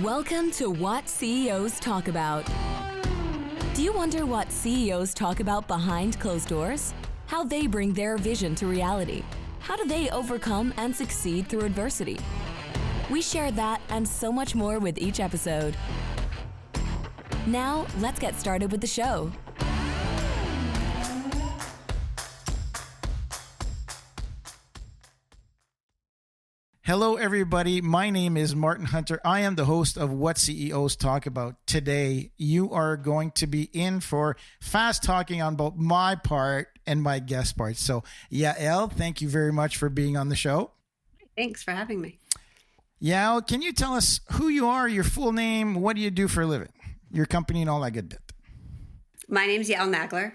Welcome to What CEOs Talk About. Do you wonder what CEOs talk about behind closed doors? How they bring their vision to reality? How do they overcome and succeed through adversity? We share that and so much more with each episode. Now, let's get started with the show. Hello, everybody. My name is Martin Hunter. I am the host of What CEOs Talk About. Today, you are going to be in for fast talking on both my part and my guest part. So, Yael, thank you very much for being on the show. Thanks for having me. Yael, can you tell us who you are, your full name, what do you do for a living, your company, and all that good bit? My name's Yael Nagler.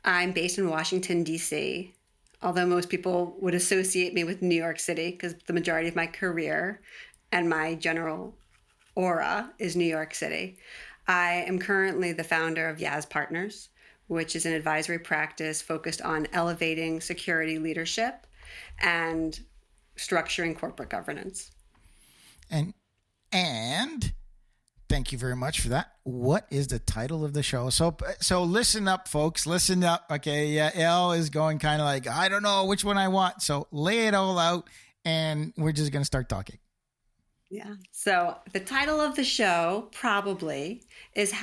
I'm based in Washington, D.C., although most people would associate me with New York City because the majority of my career and my general aura is New York City. I am currently the founder of Yass Partners, which is an advisory practice focused on elevating security leadership and structuring corporate governance. And thank you very much for that. What is the title of the show? So listen up, folks. Listen up. Okay, Yael is going kind of like, I don't know which one I want. So lay it all out, and we're just going to start talking. Yeah. So the title of the show probably is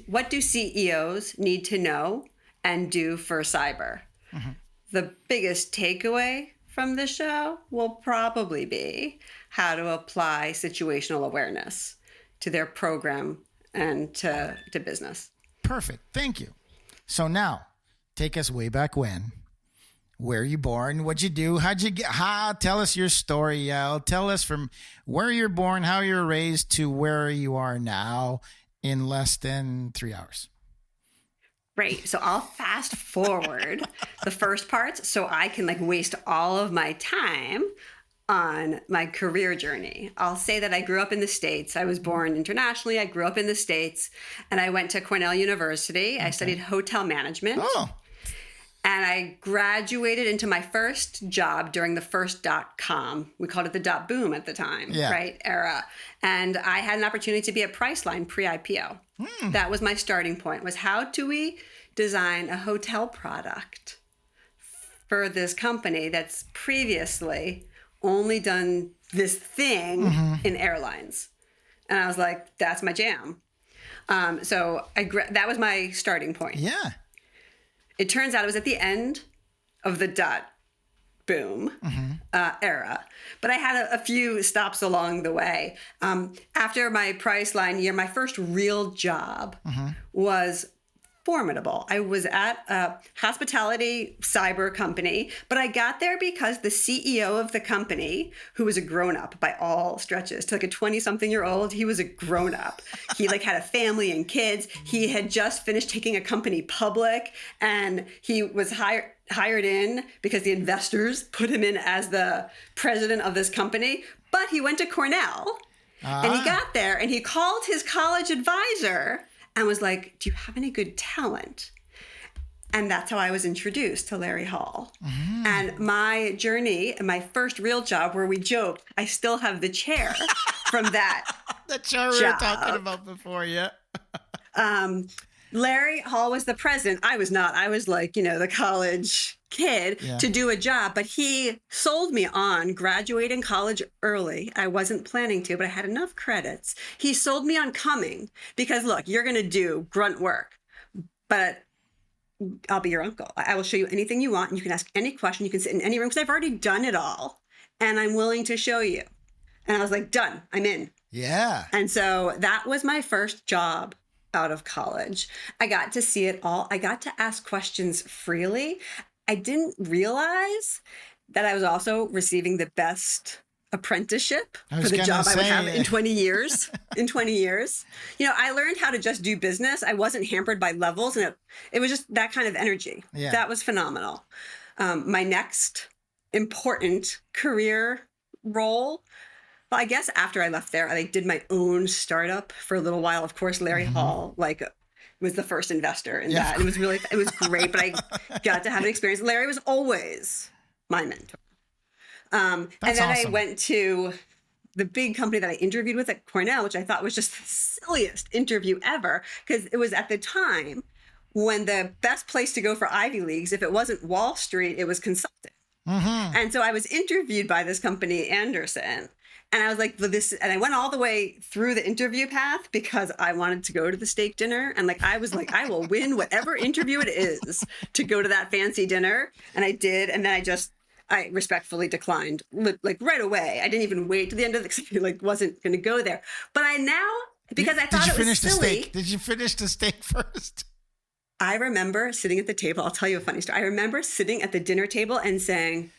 what do CEOs need to know and do for cyber? Mm-hmm. The biggest takeaway from the show will probably be how to apply situational awareness to their program and to business. Perfect. Thank you. So now, take us way back when. Where are you born? What'd you do? Tell us your story, Yael. Tell us from where you're born, how you were raised, to where you are now in less than 3 hours. Great. So I'll fast forward the first parts so I can waste all of my time on my career journey. I'll say that I grew up in the States. I was born internationally. I grew up in the States, and I went to Cornell University. Okay. I studied hotel management. Oh. And I graduated into my first job during the first .com. We called it the .boom at the time, right? Era. And I had an opportunity to be at Priceline pre-IPO. That was my starting point, was how do we design a hotel product for this company that's previously only done this thing in airlines. And I was like, that's my jam. So that was my starting point. Yeah. It turns out it was at the end of the boom era. But I had a few stops along the way. After my Priceline year, my first real job was formidable. I was at a hospitality cyber company, but I got there because the CEO of the company, who was a grown-up by all stretches, to a 20-something-year-old, he was a grown-up. He had a family and kids. He had just finished taking a company public, and he was hired in because the investors put him in as the president of this company. But he went to Cornell, and he got there, and he called his college advisor and was like, do you have any good talent? And that's how I was introduced to Larry Hall. And my journey, my first real job where we joked, I still have the chair from that The chair we were talking about before, yeah. Larry Hall was the president. I was not. I was the college kid to do a job. But he sold me on graduating college early. I wasn't planning to, but I had enough credits. He sold me on coming because, look, you're going to do grunt work, but I'll be your uncle. I will show you anything you want. And you can ask any question. You can sit in any room because I've already done it all. And I'm willing to show you. And I was like, done. I'm in. Yeah. And so that was my first job out of college. I got to see it all. I got to ask questions freely. I didn't realize that I was also receiving the best apprenticeship for the job I would have in 20 years. I learned how to just do business. I wasn't hampered by levels, and it was just that kind of energy. Yeah. That was phenomenal. My next important career role, well, I guess after I left there, I did my own startup for a little while. Of course, Larry Hall, was the first investor in that. It was great, but I got to have an experience. Larry was always my mentor. And then awesome. I went to the big company that I interviewed with at Cornell, which I thought was just the silliest interview ever, because it was at the time when the best place to go for Ivy Leagues, if it wasn't Wall Street, it was consulting. And so I was interviewed by this company, Andersen. And I was like, well, and I went all the way through the interview path because I wanted to go to the steak dinner. And like, I was like, I will win whatever interview it is to go to that fancy dinner. And I did. And then I respectfully declined like right away. I didn't even wait to the end of the, like, wasn't going to go there. But I now, because I thought it was silly. Did you finish the steak first? I remember sitting at the table. I'll tell you a funny story. I remember sitting at the dinner table and saying,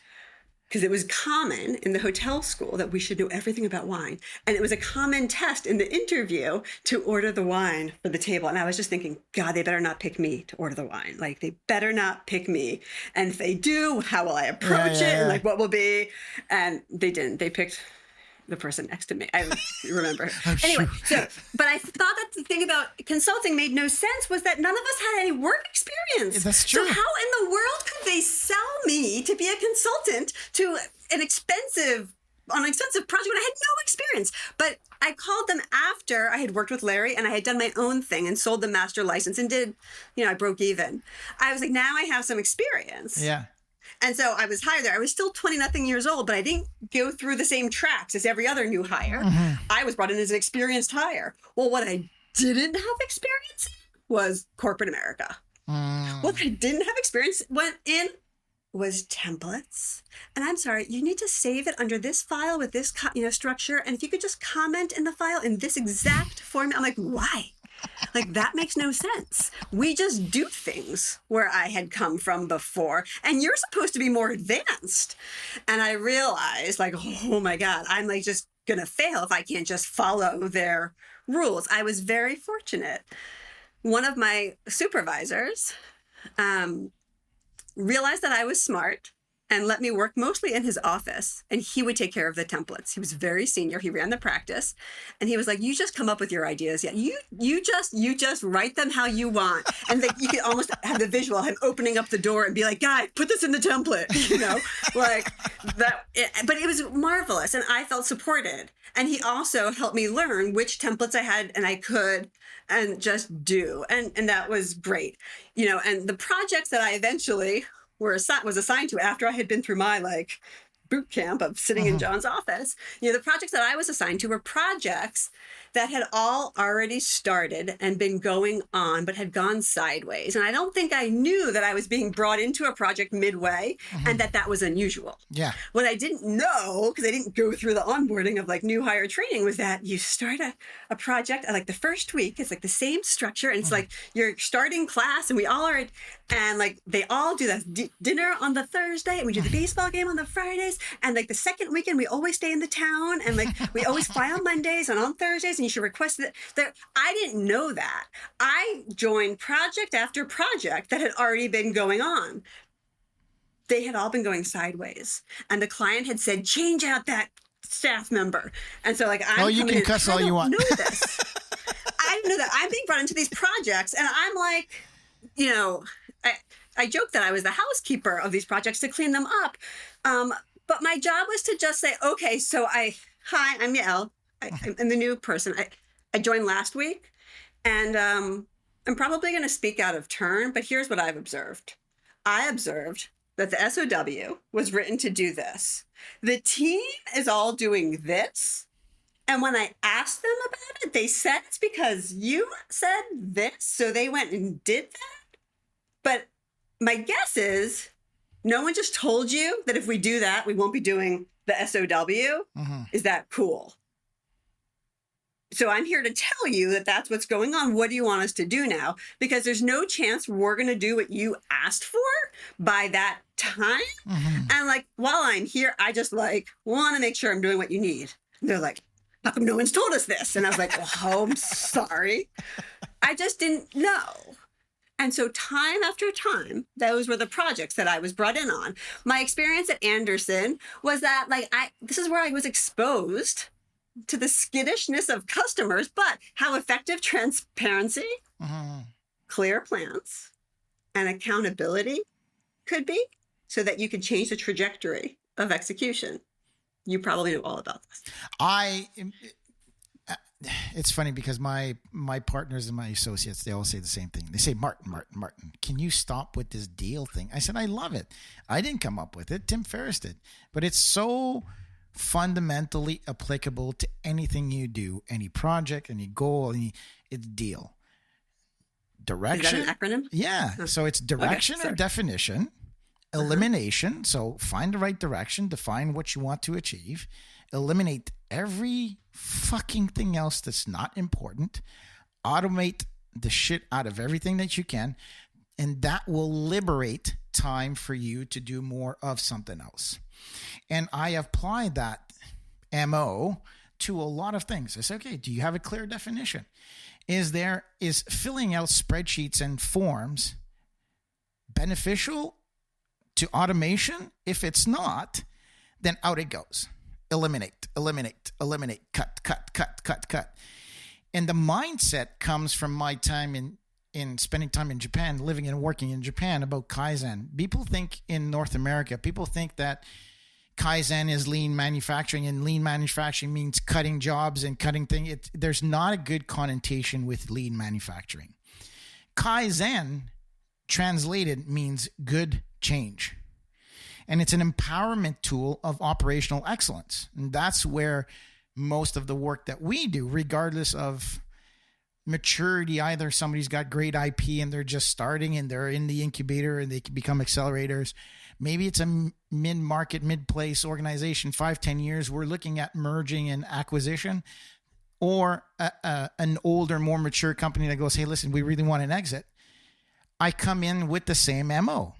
because it was common in the hotel school that we should know everything about wine. And it was a common test in the interview to order the wine for the table. And I was just thinking, God, they better not pick me to order the wine. Like, they better not pick me. And if they do, how will I approach it? And like, what will be? And they didn't. They picked the person next to me. I remember. Anyway, but I thought that the thing about consulting made no sense was that none of us had any work experience. That's true. So how in the world could they sell me to be a consultant to an expensive project when I had no experience? But I called them after I had worked with Larry and I had done my own thing and sold the master license and did, I broke even. I was like, now I have some experience. Yeah. And so I was hired there. I was still 20-nothing years old, but I didn't go through the same tracks as every other new hire. I was brought in as an experienced hire. Well, what I didn't have experience in was corporate America. What I didn't have experience in was templates. And I'm sorry, you need to save it under this file with this structure. And if you could just comment in the file in this exact format, I'm like, why? Like, that makes no sense. We just do things where I had come from before, and you're supposed to be more advanced. And I realized, like, oh my God, I'm like just going to fail if I can't just follow their rules. I was very fortunate. One of my supervisors realized that I was smart and let me work mostly in his office, and he would take care of the templates. He was very senior. He ran the practice, and he was like, "You just come up with your ideas. Yeah, you just write them how you want." And like, you could almost have the visual of him opening up the door and be like, "Guy, put this in the template," like that. But it was marvelous, and I felt supported. And he also helped me learn which templates I had and I could and just do, and that was great, And the projects that I eventually was assigned to after I had been through my like boot camp of sitting in John's office, the projects that I was assigned to were projects that had all already started and been going on, but had gone sideways. And I don't think I knew that I was being brought into a project midway and that was unusual. Yeah. What I didn't know, because I didn't go through the onboarding of like new hire training, was that you start a project like the first week, it's like the same structure. And it's like you're starting class and we all are, and like they all do the dinner on the Thursday and we do the baseball game on the Fridays. And like the second weekend, we always stay in the town and like we always fly on Mondays and on Thursdays. And you should request that. I didn't know that. I joined project after project that had already been going on. They had all been going sideways. And the client had said, change out that staff member. And so like, you can cuss all you want. I know this. I know that I'm being brought into these projects and I'm like, I joked that I was the housekeeper of these projects to clean them up. But my job was to just say, okay, so hi, I'm Yael. I'm the new person. I joined last week, and I'm probably going to speak out of turn, but here's what I've observed. I observed that the SOW was written to do this. The team is all doing this, and when I asked them about it, they said it's because you said this, so they went and did that. But my guess is no one just told you that if we do that, we won't be doing the SOW. Is that cool? So I'm here to tell you that that's what's going on. What do you want us to do now? Because there's no chance we're going to do what you asked for by that time. And like, while I'm here, I just like want to make sure I'm doing what you need. And they're like, how come no one's told us this? And I was like, oh, I'm sorry. I just didn't know. And so time after time, those were the projects that I was brought in on. My experience at Andersen was that like, this is where I was exposed to the skittishness of customers, but how effective transparency, clear plans, and accountability could be so that you could change the trajectory of execution. You probably know all about this. It's funny because my partners and my associates, they all say the same thing. They say, Martin, can you stop with this deal thing? I said, I love it. I didn't come up with it. Tim Ferriss did. But it's so fundamentally applicable to anything you do, any project, any goal, it's deal. Direction. Is that an acronym? Yeah. So it's direction or definition, elimination. So find the right direction, define what you want to achieve, eliminate every fucking thing else that's not important, automate the shit out of everything that you can, and that will liberate time for you to do more of something else. And I applied that MO to a lot of things. I said, okay, do you have a clear definition? Is filling out spreadsheets and forms beneficial to automation? If it's not, then out it goes. Eliminate, cut. And the mindset comes from my time in spending time in Japan, living and working in Japan, about Kaizen. People think in North America, that Kaizen is lean manufacturing, and lean manufacturing means cutting jobs and cutting things. There's not a good connotation with lean manufacturing. Kaizen, translated, means good change. And it's an empowerment tool of operational excellence. And that's where most of the work that we do, regardless of maturity, either somebody's got great IP and they're just starting and they're in the incubator and they can become accelerators. Maybe it's a mid-market, mid-place organization, 5-10 years. We're looking at merging and acquisition, or an older, more mature company that goes, hey, listen, we really want an exit. I come in with the same MO,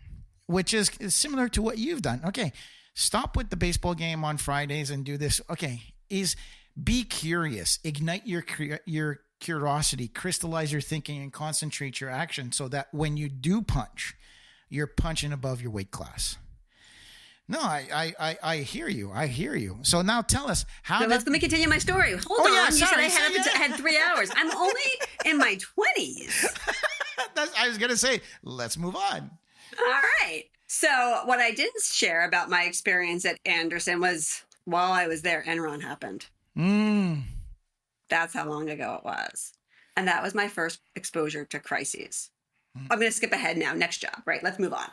which is similar to what you've done. Okay, stop with the baseball game on Fridays and do this. Okay, be curious, ignite your curiosity, crystallize your thinking, and concentrate your action so that when you do punch, you're punching above your weight class. No, I hear you. So now tell us how. So let me continue my story. Hold on. Yeah, you said I had 3 hours. I'm only in my 20s. I was going to say, let's move on. All right. So what I didn't share about my experience at Andersen was while I was there, Enron happened. That's how long ago it was. And that was my first exposure to crises. I'm going to skip ahead now. Next job, right? Let's move on.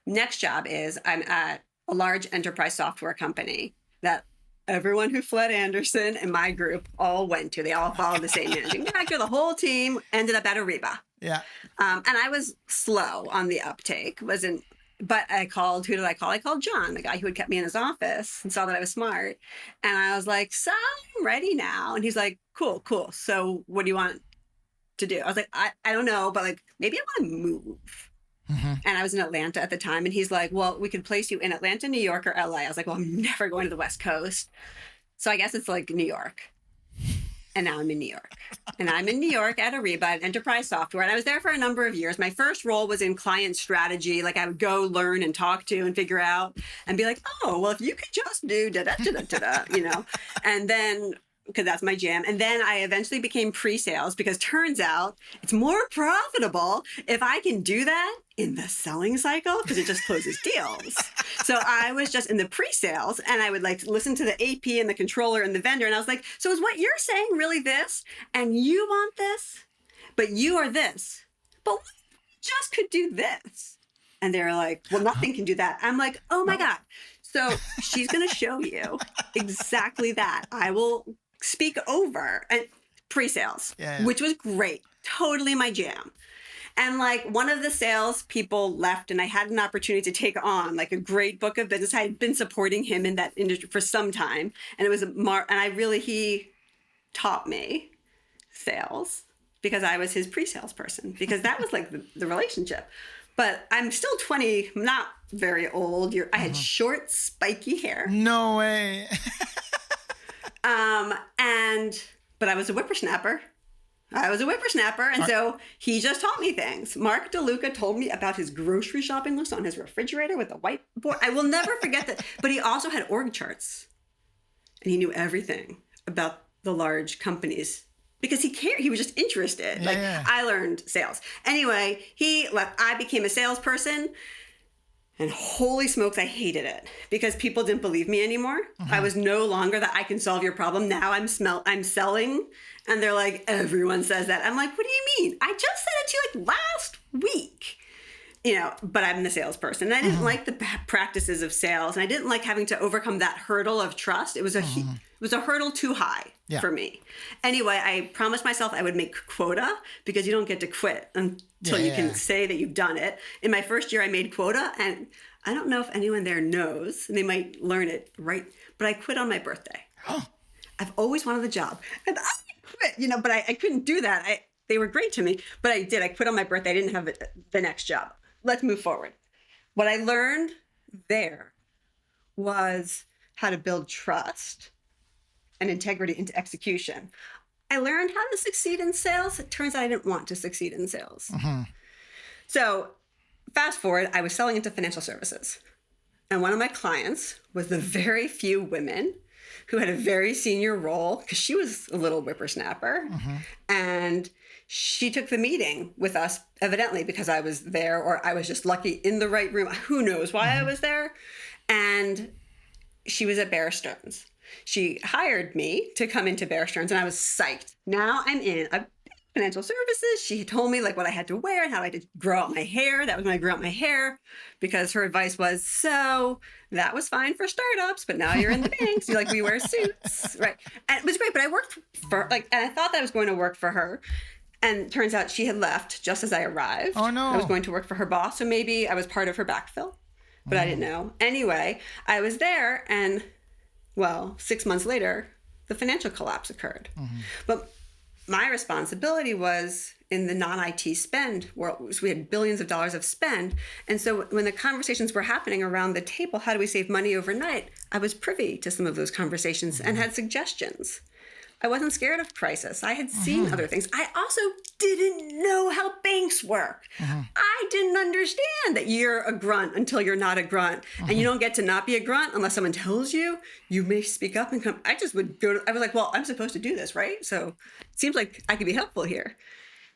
Next job is I'm at a large enterprise software company that everyone who fled Andersen in my group all went to. They all followed the same managing director. The whole team ended up at Ariba. Yeah. And I was slow on the uptake. But I called, who did I call? I called John, the guy who had kept me in his office and saw that I was smart. And I was like, so I'm ready now. And he's like, cool. So what do you want to do? I was like, I don't know, but like, maybe I want to move. Mm-hmm. And I was in Atlanta at the time. And he's like, well, we could place you in Atlanta, New York, or LA. I was like, well, I'm never going to the West Coast. So I guess it's like New York. And now I'm in New York. And I'm in New York at Ariba, at Enterprise Software. And I was there for a number of years. My first role was in client strategy. Like I would go learn and talk to and figure out and be like, oh, well, if you could just do da-da-da-da-da, you know. And then, because that's my jam. And then I eventually became pre-sales because turns out it's more profitable if I can do that in the selling cycle because it just closes deals. So I was just in the pre-sales and I would like listen to the AP and the controller and the vendor. And I was like, so is what you're saying really this? And you want this, but you are this. But what if we just could do this? And they're like, well, nothing can do that. I'm like, oh my God. So she's going to show you exactly that. I will speak over and pre-sales, which was great. Totally my jam. And like one of the sales people left and I had an opportunity to take on like a great book of business. I had been supporting him in that industry for some time. And it was he taught me sales because I was his pre-sales person because that was like the relationship. But I'm still 20, not very old. I had short, spiky hair. No way. But I was a whippersnapper. And so he just taught me things. Mark DeLuca told me about his grocery shopping list on his refrigerator with a whiteboard. I will never forget that. But he also had org charts. And he knew everything about the large companies because he cared. He was just interested. I learned sales. Anyway, he left. I became a salesperson. And holy smokes, I hated it because people didn't believe me anymore. I was no longer that I can solve your problem. Now I'm selling. And they're like, everyone says that. I'm like, what do you mean? I just said it to you like last week. But I'm the salesperson. And I didn't like the practices of sales. And I didn't like having to overcome that hurdle of trust. It was a hurdle too high for me. Anyway, I promised myself I would make quota because you don't get to quit until you can say that you've done it. In my first year, I made quota. And I don't know if anyone there knows, and they might learn it, right? But I quit on my birthday. I've always wanted the job. And I quit, but I couldn't do that. They were great to me, but I did. I quit on my birthday. I didn't have the next job. Let's move forward. What I learned there was how to build trust and integrity into execution. I learned how to succeed in sales. It turns out I didn't want to succeed in sales. So fast forward, I was selling into financial services. And one of my clients was the very few women who had a very senior role because she was a little whippersnapper. And she took the meeting with us, evidently, because I was there or I was just lucky in the right room. Who knows why I was there? And she was at Bear Stearns. She hired me to come into Bear Stearns, and I was psyched. Now I'm in financial services. She told me like what I had to wear and how I had to grow out my hair. That was when I grew out my hair because her advice was, so that was fine for startups, but now you're in the banks. You're like, we wear suits, right? And it was great, but I worked for and I thought that I was going to work for her. And turns out she had left just as I arrived. Oh, no. I was going to work for her boss, so maybe I was part of her backfill, but I didn't know. Anyway, I was there, and, 6 months later, the financial collapse occurred. But my responsibility was in the non-IT spend world. So we had billions of dollars of spend. And so when the conversations were happening around the table, how do we save money overnight? I was privy to some of those conversations and had suggestions. I wasn't scared of crisis. I had seen other things. I also didn't know how banks work. I didn't understand that you're a grunt until you're not a grunt. And you don't get to not be a grunt unless someone tells you. You may speak up and come. I just would go I was like, well, I'm supposed to do this, right? So it seems like I could be helpful here.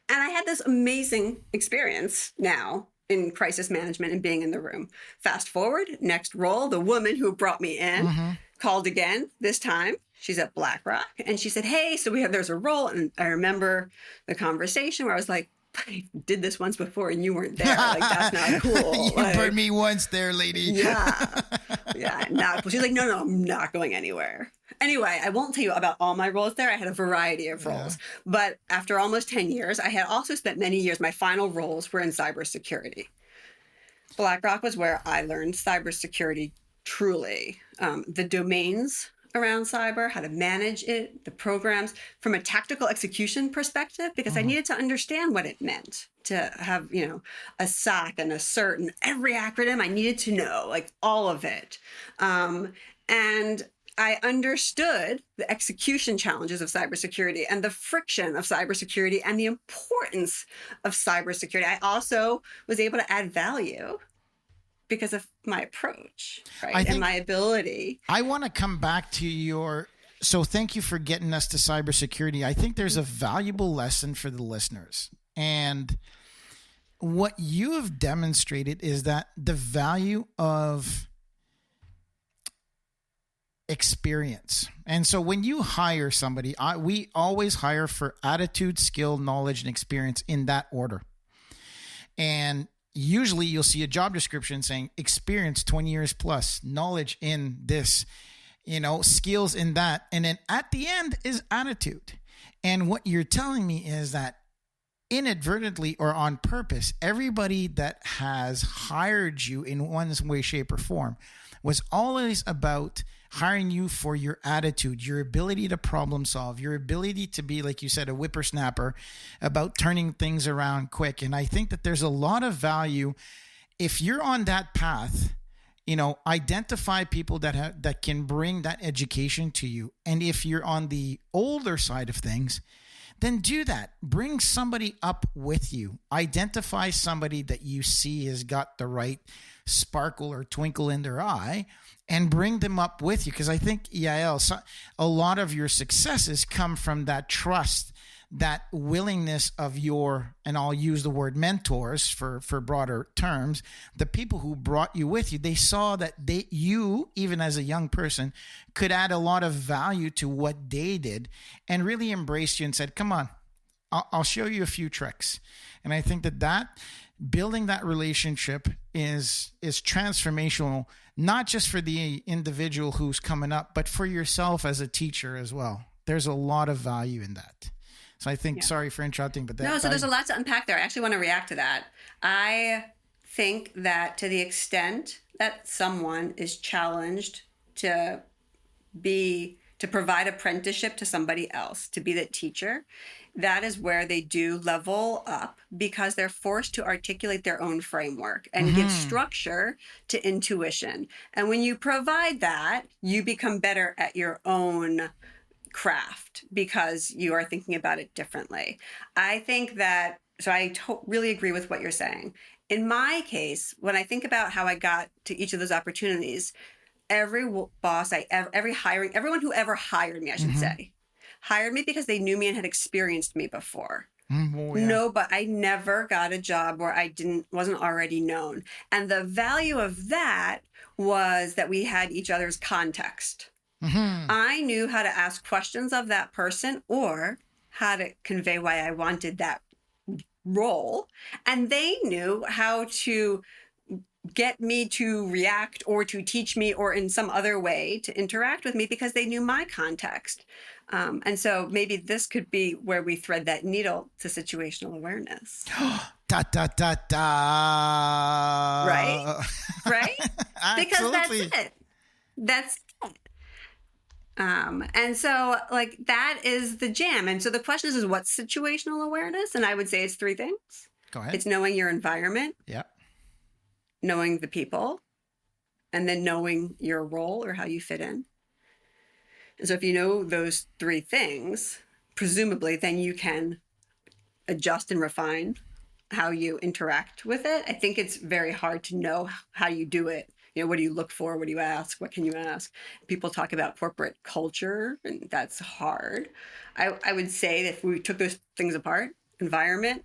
And I had this amazing experience now in crisis management and being in the room. Fast forward, next role, the woman who brought me in called again this time. She's at BlackRock. And she said, hey, so there's a role. And I remember the conversation where I was like, I did this once before and you weren't there. Like, that's not cool. You burned me once there, lady. Yeah, not cool. She's like, no, I'm not going anywhere. Anyway, I won't tell you about all my roles there. I had a variety of roles. But after almost 10 years, I had also spent many years, my final roles were in cybersecurity. BlackRock was where I learned cybersecurity truly. The domains around cyber, how to manage it, the programs from a tactical execution perspective, because I needed to understand what it meant to have, a SOC and a CERT and every acronym I needed to know, like all of it. And I understood the execution challenges of cybersecurity and the friction of cybersecurity and the importance of cybersecurity. I also was able to add value because of my approach, right? And my ability. I want to come back to so thank you for getting us to cybersecurity. I think there's a valuable lesson for the listeners. And what you have demonstrated is that the value of experience. And so when you hire somebody, we always hire for attitude, skill, knowledge, and experience in that order. And usually you'll see a job description saying experience 20 years plus, knowledge in this, skills in that. And then at the end is attitude. And what you're telling me is that inadvertently or on purpose, everybody that has hired you in one way, shape, or form was always about hiring you for your attitude, your ability to problem solve, your ability to be, like you said, a whippersnapper, about turning things around quick. And I think that there's a lot of value if you're on that path. Identify people that can bring that education to you. And if you're on the older side of things, then do that. Bring somebody up with you. Identify somebody that you see has got the right sparkle or twinkle in their eye and bring them up with you. Because I think, Yael, a lot of your successes come from that trust that willingness of your, and I'll use the word mentors for broader terms, the people who brought you with you, they saw that you, even as a young person, could add a lot of value to what they did and really embraced you and said, come on, I'll show you a few tricks. And I think that building that relationship is transformational, not just for the individual who's coming up, but for yourself as a teacher as well. There's a lot of value in that. So I think, sorry for interrupting, but there's a lot to unpack there. I actually want to react to that. I think that to the extent that someone is challenged to provide apprenticeship to somebody else, to be the teacher, that is where they do level up because they're forced to articulate their own framework and give structure to intuition. And when you provide that, you become better at your own craft because you are thinking about it differently. I think that, so I really agree with what you're saying. In my case, when I think about how I got to each of those opportunities, every boss everyone who ever hired me, I should say, hired me because they knew me and had experienced me before. No, but I never got a job where I wasn't already known. And the value of that was that we had each other's context. I knew how to ask questions of that person or how to convey why I wanted that role. And they knew how to get me to react or to teach me or in some other way to interact with me because they knew my context. And so maybe this could be where we thread that needle to situational awareness. Da, da, da, da. Right? Because that's it. That's it. And so like that is the jam. And so the question is what's situational awareness? And I would say it's three things. Go ahead. It's knowing your environment. Yeah. Knowing the people, and then knowing your role or how you fit in. And so if you know those three things, presumably then you can adjust and refine how you interact with it. I think it's very hard to know how you do it. You know, what do you look for? What do you ask? What can you ask? People talk about corporate culture, and that's hard. I would say that if we took those things apart, environment,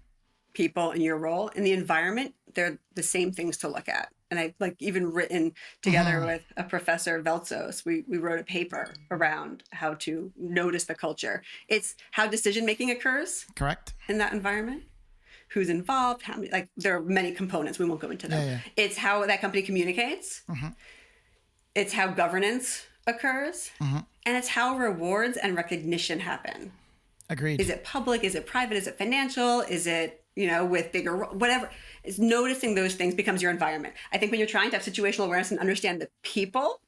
people, and your role, in the environment, they're the same things to look at. And I've even written together with a professor, Veltzos, we wrote a paper around how to notice the culture. It's how decision-making occurs. Correct. In that environment. Who's involved, how many, there are many components. We won't go into them. Yeah. It's how that company communicates. It's how governance occurs. And it's how rewards and recognition happen. Agreed. Is it public? Is it private? Is it financial? Is it, with bigger, whatever. It's noticing those things becomes your environment. I think when you're trying to have situational awareness and understand the people,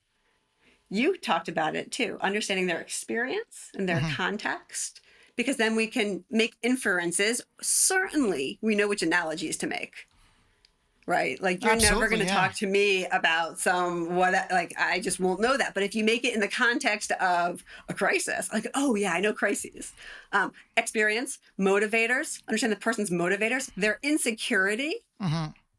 you talked about it too, understanding their experience and their context, because then we can make inferences. Certainly, we know which analogies to make, right? Like you're never going to talk to me about I just won't know that. But if you make it in the context of a crisis, like, oh yeah, I know crises. Experience, motivators, understand the person's motivators, their insecurity.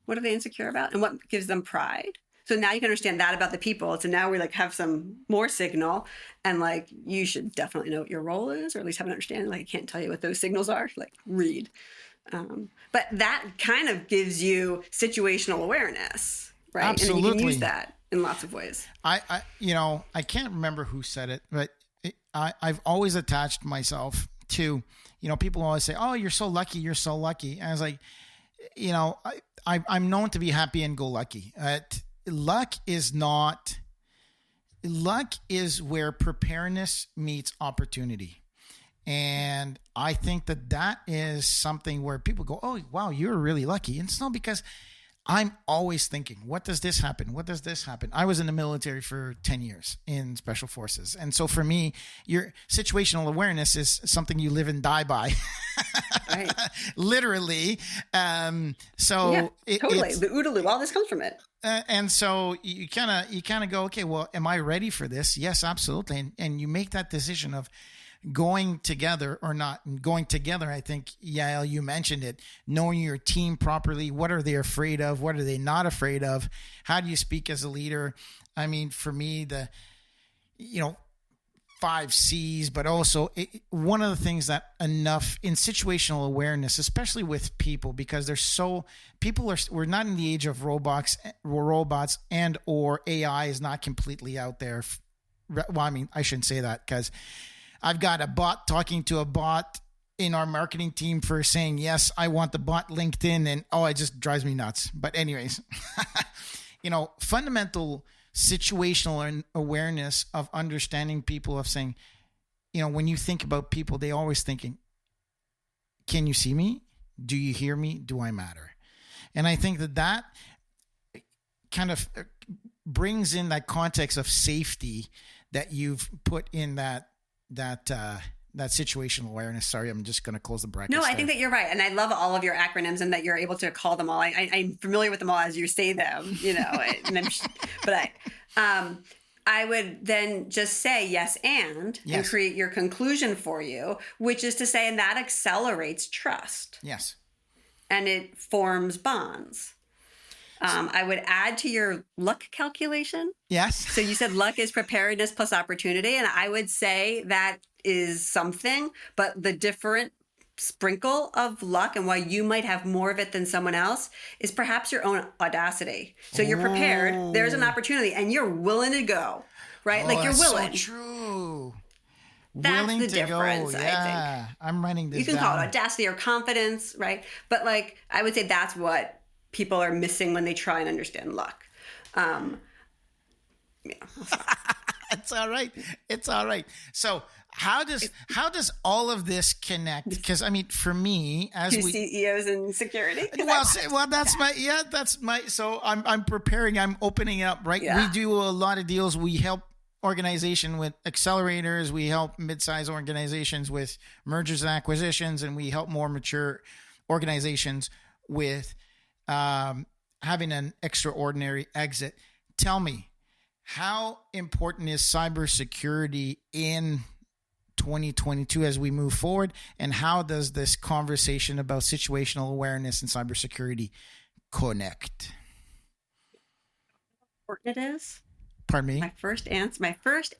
What are they insecure about? And what gives them pride? So now you can understand that about the people. So now we have some more signal, and you should definitely know what your role is, or at least have an understanding. I can't tell you what those signals are. Read. But that kind of gives you situational awareness, right? Absolutely. And then you can use that in lots of ways. I can't remember who said it, but I've always attached myself to, people always say, "Oh, you're so lucky. You're so lucky." And I was like, I'm known to be happy and go lucky. Luck is where preparedness meets opportunity. And I think that is something where people go, oh, wow, you're really lucky. And it's not because I'm always thinking, what does this happen? What does this happen? I was in the military for 10 years in special forces. And so for me, your situational awareness is something you live and die by. Right. Literally. Totally. The OODA loop, all this comes from it. And so you kind of go, okay, well, am I ready for this? Yes, absolutely. And you make that decision of going together or not. And going together, I think, Yael, you mentioned it, knowing your team properly. What are they afraid of? What are they not afraid of? How do you speak as a leader? I mean, for me, five C's, but also one of the things that enough in situational awareness, especially with people, because we're not in the age of robots and or AI is not completely out there. Well, I mean, I shouldn't say that because I've got a bot talking to a bot in our marketing team for saying, yes, I want the bot LinkedIn, and it just drives me nuts. But anyways, fundamental situational awareness of understanding people, of saying, when you think about people, they always thinking, can you see me? Do you hear me? Do I matter? And I think that kind of brings in that context of safety that you've put in that situational awareness. Sorry, I'm just going to close the brackets. No, I think that you're right. And I love all of your acronyms and that you're able to call them all. I'm familiar with them all as you say them, I would then just say yes and create your conclusion for you, which is to say, and that accelerates trust. Yes. And it forms bonds. I would add to your luck calculation. Yes. So you said luck is preparedness plus opportunity. And I would say that is something, but the different sprinkle of luck and why you might have more of it than someone else is perhaps your own audacity. So you're prepared. There's an opportunity and you're willing to go, right? Like you're willing. So true. That's willing the to difference, go. I Yeah. think. I'm writing this down. You can call it audacity or confidence, right? But I would say that's what people are missing when they try and understand luck. It's all right. It's all right. So how does all of this connect? Because I mean, for me, as CEOs in security. That's my. So I'm preparing. I'm opening it up. Right. Yeah. We do a lot of deals. We help organization with accelerators. We help mid-sized organizations with mergers and acquisitions, and we help more mature organizations with having an extraordinary exit. Tell me, how important is cybersecurity in 2022 as we move forward? And how does this conversation about situational awareness and cybersecurity connect? Important it is? Pardon me? My first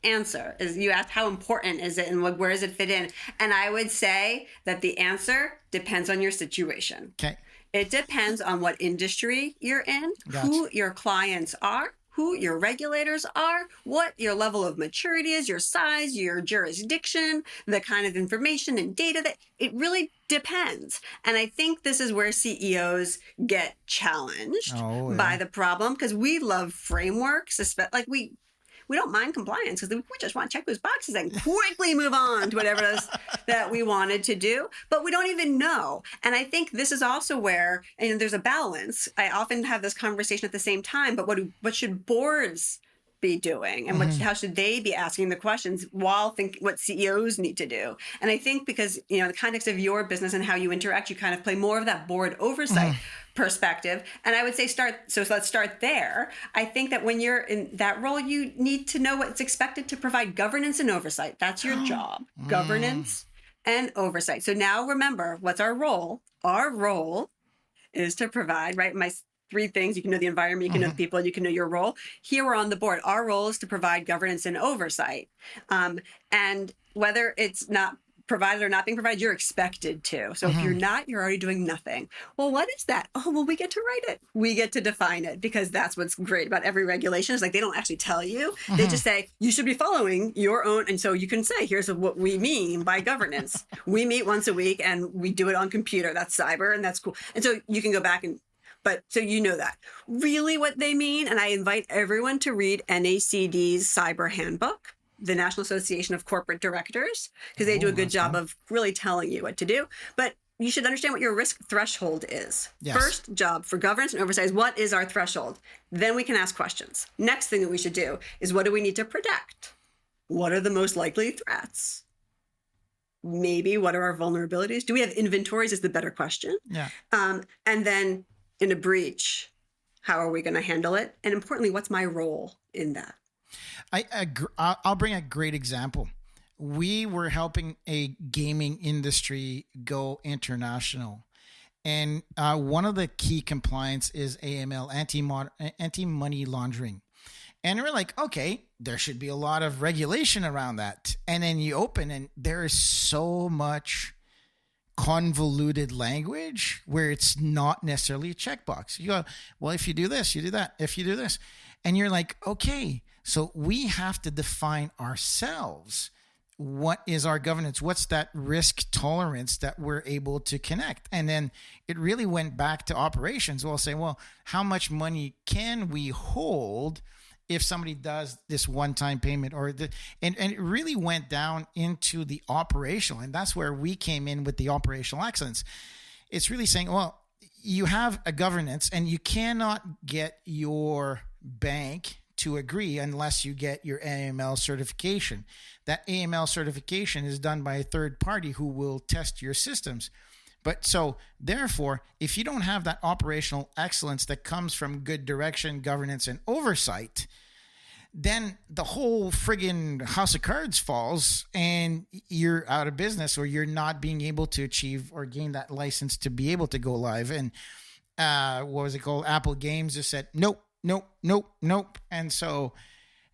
answer is, you asked how important is it and where does it fit in? And I would say that the answer depends on your situation. Okay. It depends on what industry you're in, who your clients are, who your regulators are, what your level of maturity is, your size, your jurisdiction, the kind of information and data that it really depends. And I think this is where CEOs get challenged by the problem, because we love frameworks, we don't mind compliance because we just want to check those boxes and quickly move on to whatever it is that we wanted to do. But we don't even know. And I think this is also where, and there's a balance. I often have this conversation at the same time, but what should boards be doing, and how should they be asking the questions while thinking what CEOs need to do? And I think because, in the context of your business and how you interact, you kind of play more of that board oversight perspective. And I would say let's start there. I think that when you're in that role, you need to know what's expected to provide governance and oversight. That's your job, governance and oversight. So now remember, what's our role? Our role is to provide, right? My three things. You can know the environment, you can know the people, and you can know your role. Here we're on the board. Our role is to provide governance and oversight. And whether it's not provided or not being provided, you're expected to. So if you're not, you're already doing nothing. Well, what is that? Oh, well, we get to write it. We get to define it, because that's what's great about every regulation is they don't actually tell you. They just say, you should be following your own. And so you can say, here's what we mean by governance. We meet once a week and we do it on computer. That's cyber and that's cool. And so you can go back so you know that. Really what they mean, and I invite everyone to read NACD's Cyber Handbook, the National Association of Corporate Directors, because they do a good job of really telling you what to do. But you should understand what your risk threshold is. Yes. First job for governance and oversight is, what is our threshold? Then we can ask questions. Next thing that we should do is, what do we need to protect? What are the most likely threats? Maybe what are our vulnerabilities? Do we have inventories is the better question. Yeah. And then in a breach, how are we going to handle it? And importantly, what's my role in that? I'll bring a great example. We were helping a gaming industry go international. And one of the key compliance is AML, anti-money laundering. And we're like, okay, there should be a lot of regulation around that. And then you open and there is so much convoluted language where it's not necessarily a checkbox. You go, well, if you do this, you do that. If you do this, and you're like, okay, so we have to define ourselves. What is our governance? What's that risk tolerance that we're able to connect? And then it really went back to operations. We'll say, well, how much money can we hold if somebody does this one-time payment and it really went down into the operational. And that's where we came in with the operational excellence. It's really saying, well, you have a governance and you cannot get your bank to agree unless you get your AML certification. That AML certification is done by a third party who will test your systems. But so therefore, if you don't have that operational excellence that comes from good direction, governance, and oversight, then the whole friggin' house of cards falls and you're out of business, or you're not being able to achieve or gain that license to be able to go live. And what was it called? Apple Games just said, nope. And so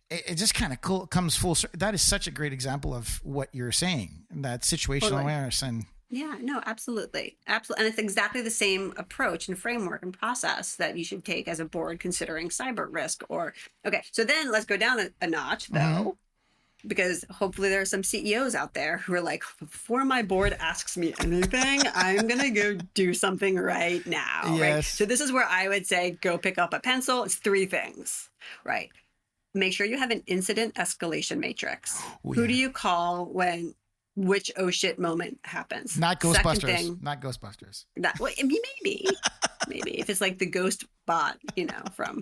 it just kind of comes full circle. That is such a great example of what you're saying, that situational awareness. And yeah, no, absolutely. Absolutely. And it's exactly the same approach and framework and process that you should take as a board considering cyber risk. Okay, so then let's go down a notch, though, because hopefully there are some CEOs out there who are like, before my board asks me anything, I'm going to go do something right now. Yes. Right? So this is where I would say, go pick up a pencil. It's 3 things, right? Make sure you have an incident escalation matrix. Oh, Who do you call when which oh shit moment happens? Not Ghostbusters. Second thing, Not Ghostbusters. well, maybe if it's like the ghost bot, from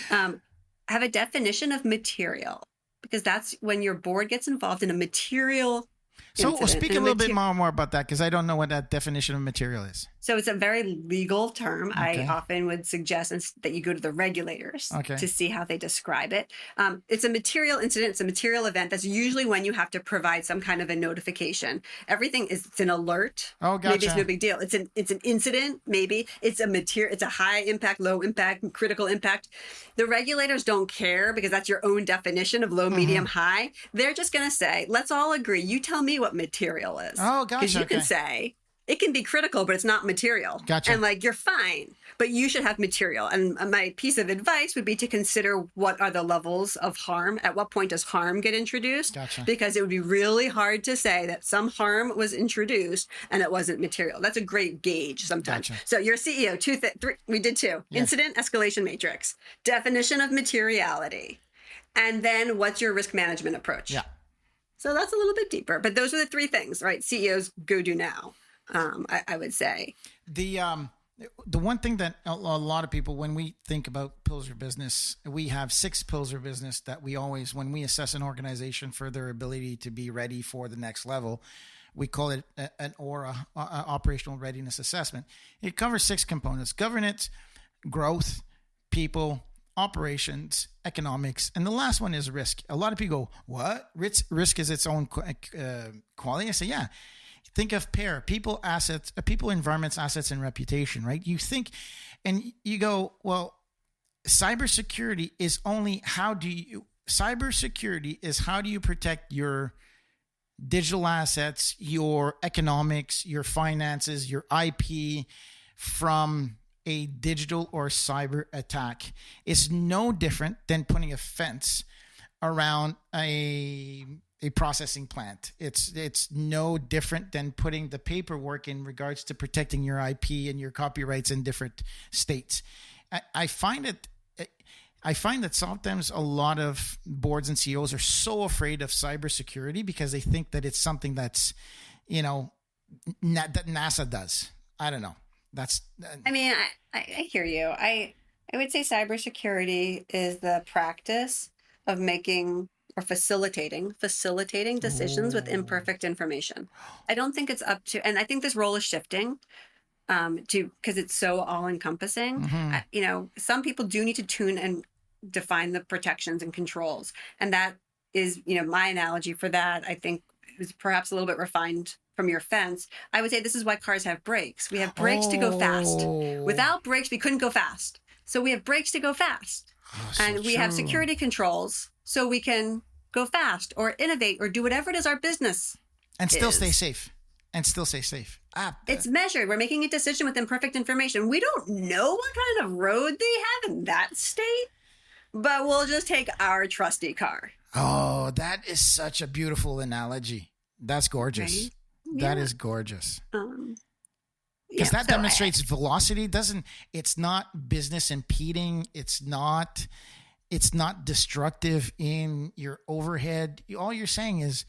have a definition of material, because that's when your board gets involved in a material So incident. speak a little bit more about that, because I don't know what that definition of material is. So it's a very legal term. Okay. I often would suggest that you go to the regulators to see how they describe it. It's a material incident. It's a material event. That's usually when you have to provide some kind of a notification. It's an alert. Oh, gotcha. Maybe it's no big deal. It's an incident. Maybe it's it's a high impact, low impact, critical impact. The regulators don't care, because that's your own definition of low, medium, high. They're just going to say, let's all agree. You tell me what material is. Oh, gotcha. Because you can say, it can be critical, but it's not material. Gotcha. And you're fine, but you should have material. And my piece of advice would be to consider, what are the levels of harm? At what point does harm get introduced? Gotcha. Because it would be really hard to say that some harm was introduced and it wasn't material. That's a great gauge sometimes. Gotcha. So your CEO, 3, we did 2. Yeah. Incident escalation matrix, definition of materiality, and then what's your risk management approach? Yeah. So that's a little bit deeper, but those are the 3 things, right? CEOs go do now. I would say the one thing that a lot of people, when we think about pillars of business, we have 6 pillars of business that we always, when we assess an organization for their ability to be ready for the next level, we call it an ORA, operational readiness assessment. It covers 6 components: governance, growth, people, operations, economics, and the last one is risk. A lot of people go, what? Risk is its own quality? I say, yeah. Think of PAIR, people, assets, people, environments, assets, and reputation, right? You think, and you go, well, cybersecurity is how do you protect your digital assets, your economics, your finances, your IP from a digital or cyber attack. It's no different than putting a fence around a processing plant. It's no different than putting the paperwork in regards to protecting your IP and your copyrights in different states. I find that sometimes a lot of boards and CEOs are so afraid of cybersecurity because they think that it's something that's, that NASA does. I don't know. I hear you. I would say cybersecurity is the practice of making or facilitating decisions with imperfect information. I don't think it's up to, and I think this role is shifting because it's so all encompassing. Some people do need to tune and define the protections and controls. And that is, my analogy for that, I think, is perhaps a little bit refined from your fence. I would say this is why cars have brakes. We have brakes to go fast. Without brakes, we couldn't go fast. So we have brakes to go fast. And we have security controls so we can go fast or innovate or do whatever it is our business and still is. stay safe. And still stay safe. It's measured. We're making a decision with imperfect information. We don't know what kind of road they have in that state, but we'll just take our trusty car. Oh, that is such a beautiful analogy. That's gorgeous. Right? That Yeah. is gorgeous. Because that demonstrates velocity. It's not business impeding. It's not destructive in your overhead. All you're saying is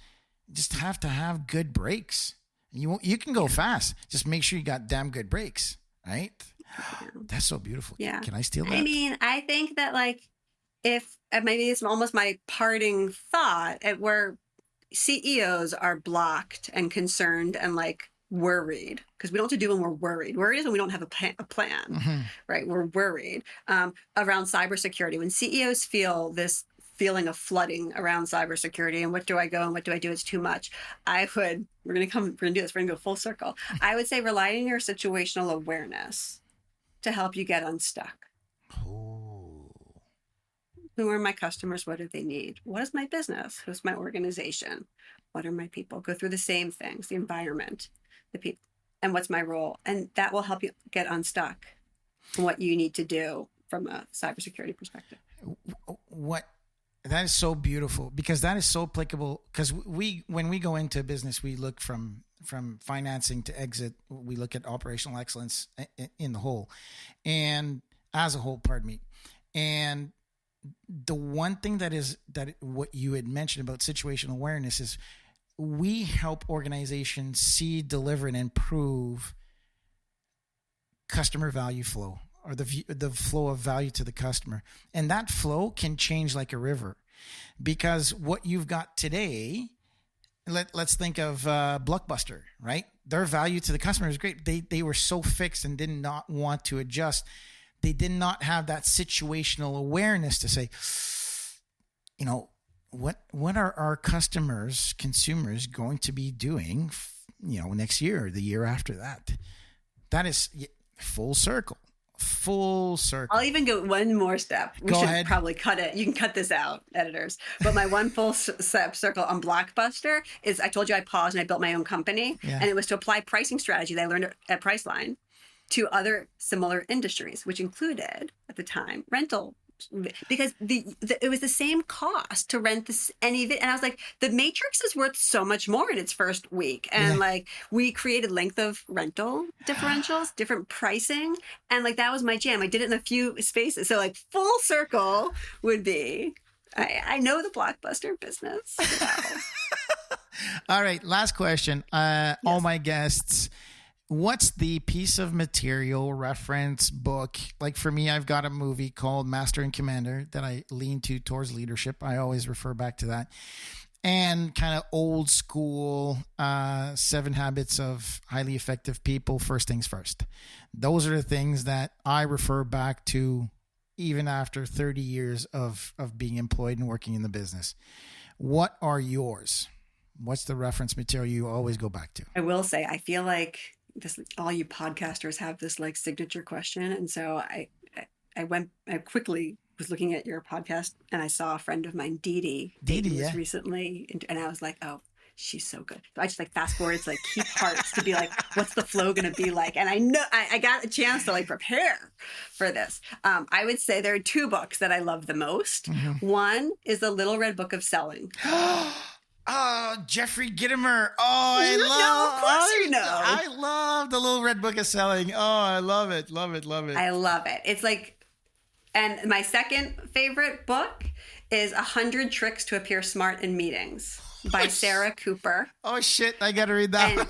just have to have good brakes. You can go fast. Just make sure you got damn good brakes, right? Yeah. That's so beautiful. Yeah. Can I steal that? I mean, I think that if maybe it's almost my parting thought where CEOs are blocked and concerned and worried, because we don't know what to do when we're worried. Worried is when we don't have a plan, right? We're worried around cybersecurity. When CEOs feel this feeling of flooding around cybersecurity and what do I go and what do I do? It's too much. we're going to do this. We're going to go full circle. I would say rely on your situational awareness to help you get unstuck. Oh. Who are my customers? What do they need? What is my business? Who's my organization? What are my people? Go through the same things, the environment, the people, and what's my role? And that will help you get unstuck from what you need to do from a cybersecurity perspective. That is so beautiful, because that is so applicable. Because when we go into business, we look from financing to exit. We look at operational excellence in the whole, and as a whole, pardon me. And the one thing that what you had mentioned about situational awareness is we help organizations see, deliver, and improve customer value flow, or the flow of value to the customer. And that flow can change like a river, because what you've got today, let's think of Blockbuster, right? Their value to the customer is great. They were so fixed and did not want to adjust. They did not have that situational awareness to say, what are our consumers going to be doing, next year or the year after that? That is full circle. I'll even go one more step. We should probably cut it. You can cut this out, editors. But my one full step circle on Blockbuster is, I told you I paused and I built my own company. Yeah. And it was to apply pricing strategy that I learned at Priceline to other similar industries, which included, at the time, rental. Because it was the same cost to rent any of it. And I was like, the Matrix is worth so much more in its first week. And we created length of rental differentials, different pricing. And that was my jam. I did it in a few spaces. So full circle would be, I know the Blockbuster business. So. All right. Last question. Yes. All my guests, what's the piece of material, reference, book? For me, I've got a movie called Master and Commander that I lean towards leadership. I always refer back to that. And kind of old school 7 Habits of Highly Effective People, First Things First. Those are the things that I refer back to even after 30 years of being employed and working in the business. What are yours? What's the reference material you always go back to? I will say, I feel like all you podcasters have this signature question. And so I quickly was looking at your podcast and I saw a friend of mine, Dee was recently, and I was like, oh, she's so good. So I just fast forward to keep hearts to be what's the flow going to be like? And I know I got a chance to prepare for this. I would say there are 2 books that I love the most. Mm-hmm. One is The Little Red Book of Selling. Oh, Jeffrey Gitomer. I love The Little Red Book of Selling. Oh, I love it. Love it. Love it. I love it. It's and my second favorite book is 100 Tricks to Appear Smart in Meetings by Sarah Cooper. Oh, shit. I got to read that one.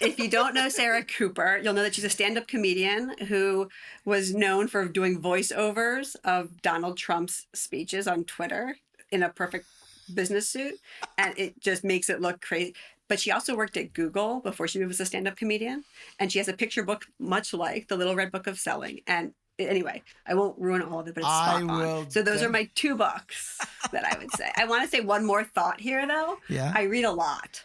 If you don't know Sarah Cooper, you'll know that she's a stand-up comedian who was known for doing voiceovers of Donald Trump's speeches on Twitter in a perfect business suit, and it just makes it look crazy. But she also worked at Google before she was a stand-up comedian, and she has a picture book much like The Little Red Book of Selling. And anyway, I won't ruin all of it, but it's spot on. So those are my 2 books that I would say. I want to say one more thought here, though. Yeah. I read a lot.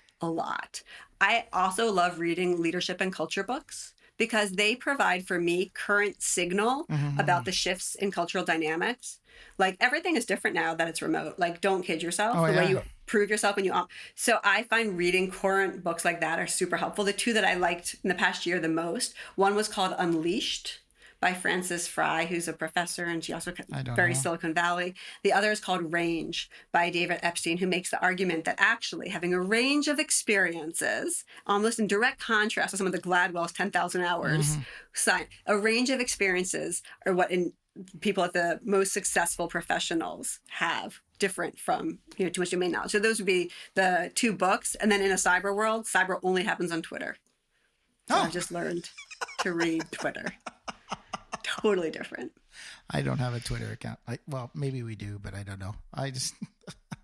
I also love reading leadership and culture books, because they provide for me current signal about the shifts in cultural dynamics. Like everything is different now that it's remote. Like don't kid yourself. The way you prove yourself when you so I find reading current books like that are super helpful. The two that I liked in the past year the most, one was called Unleashed by Frances Fry, who's a professor, and she also very Silicon Valley. The other is called Range by David Epstein, who makes the argument that actually having a range of experiences, almost in direct contrast to some of the Gladwell's 10,000 hours, a range of experiences are what people at the most successful professionals have, different from too much domain knowledge. So those would be the two books. And then in a cyber world, cyber only happens on Twitter. So I've just learned to read Twitter. Totally different. I don't have a Twitter account. Well, maybe we do, but I don't know. I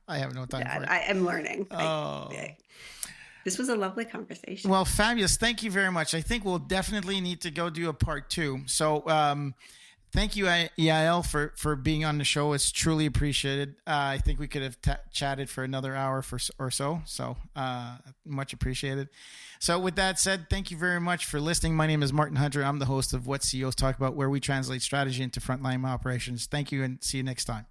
have no time for it. I am learning. This was a lovely conversation. Well, fabulous. Thank you very much. I think we'll definitely need to go do a part 2. So thank you, Yael, for being on the show. It's truly appreciated. I think we could have chatted for another hour or so. So much appreciated. So with that said, thank you very much for listening. My name is Martin Hunter. I'm the host of What CEOs Talk About, where we translate strategy into frontline operations. Thank you, and see you next time.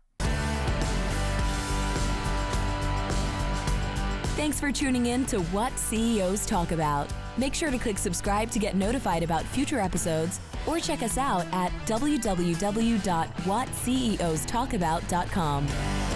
Thanks for tuning in to What CEOs Talk About. Make sure to click subscribe to get notified about future episodes, or check us out at www.whatceostalkabout.com.